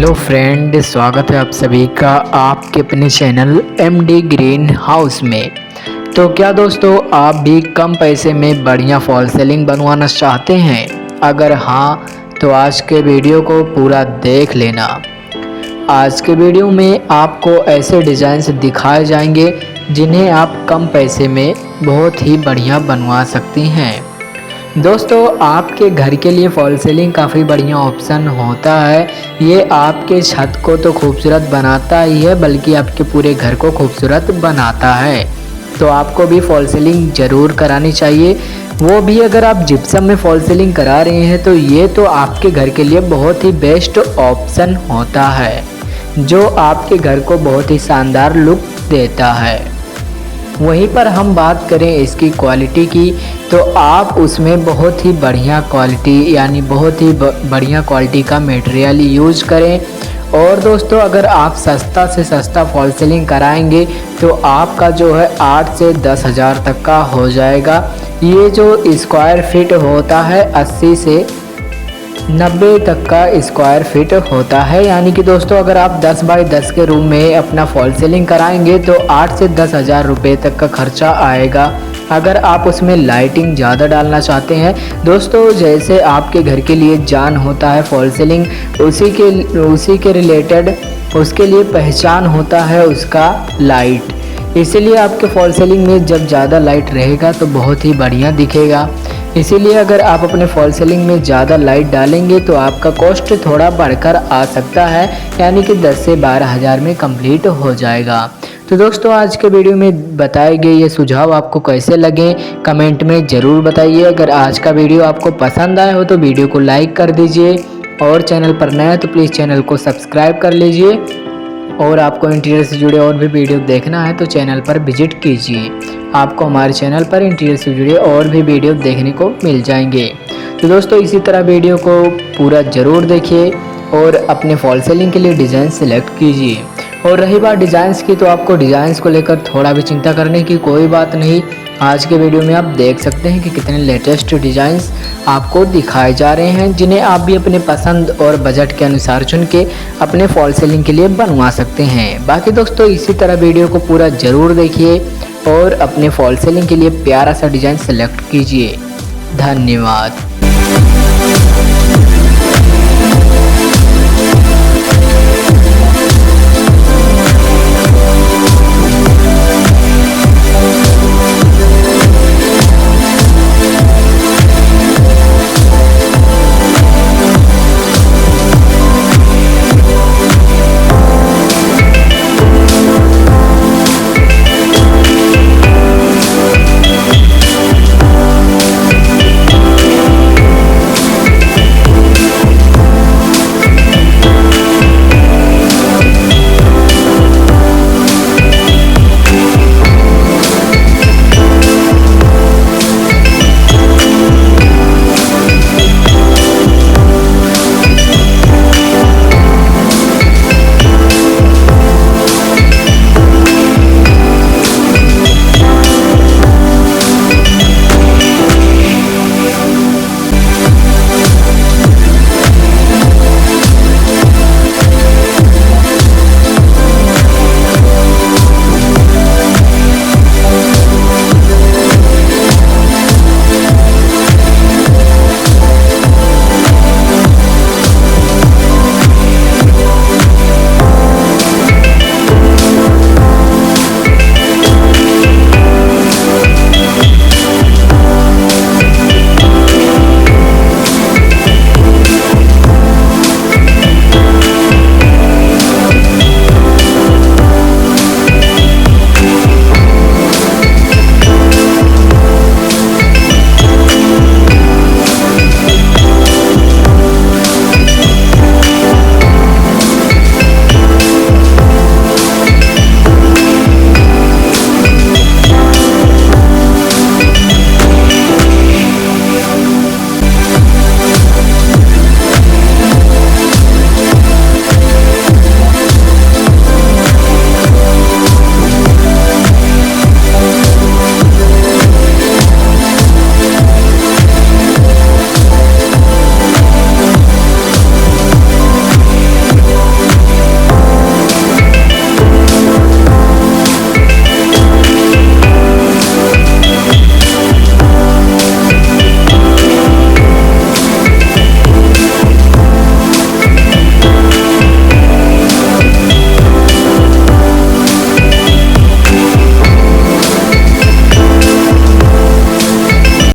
Hello friend, स्वागत है आप सभी का आपके अपने चैनल एमडी ग्रीन हाउस में। तो क्या दोस्तों, आप भी कम पैसे में बढ़िया फॉल सीलिंग बनवाना चाहते हैं? अगर हाँ तो आज के वीडियो को पूरा देख लेना। आज के वीडियो में आपको ऐसे डिज़ाइंस दिखाए जाएंगे जिन्हें आप कम पैसे में बहुत ही बढ़िया बनवा सकती हैं। दोस्तों, आपके घर के लिए फॉल सीलिंग काफ़ी बढ़िया ऑप्शन होता है। ये आपके छत को तो खूबसूरत बनाता ही है, बल्कि आपके पूरे घर को खूबसूरत बनाता है। तो आपको भी फॉल सीलिंग ज़रूर करानी चाहिए, वो भी अगर आप जिप्सम में फॉल सीलिंग करा रहे हैं तो ये तो आपके घर के लिए बहुत ही बेस्ट ऑप्शन होता है, जो आपके घर को बहुत ही शानदार लुक देता है। वहीं पर हम बात करें इसकी क्वालिटी की, तो आप उसमें बहुत ही बढ़िया क्वालिटी यानी बहुत ही बढ़िया क्वालिटी का मटेरियल यूज करें। और दोस्तों, अगर आप सस्ता से सस्ता फॉल सीलिंग कराएंगे तो आपका जो है 8 से 10 हज़ार तक का हो जाएगा। ये जो स्क्वायर फीट होता है 80 से 90 तक का स्क्वायर फीट होता है। यानी कि दोस्तों, अगर आप 10 बाई 10 के रूम में अपना फॉल सीलिंग कराएंगे तो 8 से 10 हज़ार रुपये तक का खर्चा आएगा। अगर आप उसमें लाइटिंग ज़्यादा डालना चाहते हैं दोस्तों, जैसे आपके घर के लिए जान होता है फॉल सीलिंग, उसी के रिलेटेड उसके लिए पहचान होता है उसका लाइट। इसीलिए आपके फॉल सीलिंग में जब ज़्यादा लाइट रहेगा तो बहुत ही बढ़िया दिखेगा। इसीलिए अगर आप अपने फॉल सीलिंग में ज़्यादा लाइट डालेंगे तो आपका कॉस्ट थोड़ा बढ़कर आ सकता है, यानी कि 10 से 12 हज़ार में कंप्लीट हो जाएगा। तो दोस्तों, आज के वीडियो में बताए गए ये सुझाव आपको कैसे लगे कमेंट में ज़रूर बताइए। अगर आज का वीडियो आपको पसंद आया हो तो वीडियो को लाइक कर दीजिए, और चैनल पर नया है तो प्लीज़ चैनल को सब्सक्राइब कर लीजिए। और आपको इंटीरियर से जुड़े और भी वीडियो देखना है तो चैनल पर विजिट कीजिए। आपको हमारे चैनल पर इंटीरियर से जुड़े और भी वीडियो देखने को मिल जाएंगे। तो दोस्तों, इसी तरह वीडियो को पूरा ज़रूर देखिए और अपने फॉल सीलिंग के लिए डिज़ाइन सेलेक्ट कीजिए। और रही बात डिज़ाइंस की, तो आपको डिज़ाइंस को लेकर थोड़ा भी चिंता करने की कोई बात नहीं। आज के वीडियो में आप देख सकते हैं कि कितने लेटेस्ट डिज़ाइंस आपको दिखाए जा रहे हैं, जिन्हें आप भी अपने पसंद और बजट के अनुसार चुन के अपने फॉल सीलिंग के लिए बनवा सकते हैं। बाकी दोस्तों, इसी तरह वीडियो को पूरा ज़रूर देखिए और अपने फॉल सीलिंग के लिए प्यारा सा डिज़ाइन सेलेक्ट कीजिए। धन्यवाद।